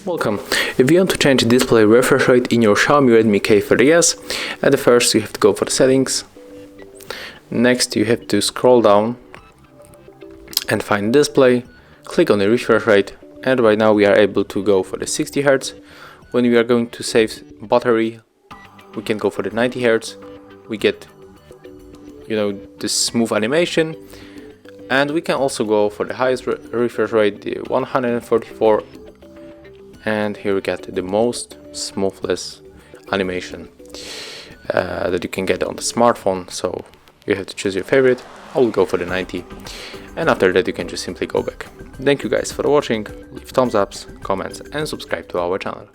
Welcome. If you want to change the display refresh rate in your Xiaomi Redmi K30S, at first you have to go for the settings. Next you have to scroll down and find display, click on the refresh rate, and right now we are able to go for the 60 Hz. When we are going to save battery, we can go for the 90 Hz. We get, this smooth animation, and we can also go for the highest refresh rate, the 144, and here we get the most smoothness animation that you can get on the smartphone. So you have to choose your favorite. I will go for the 90, and after that you can just simply go back. Thank you guys for watching. Leave thumbs ups, comments, and subscribe to our channel.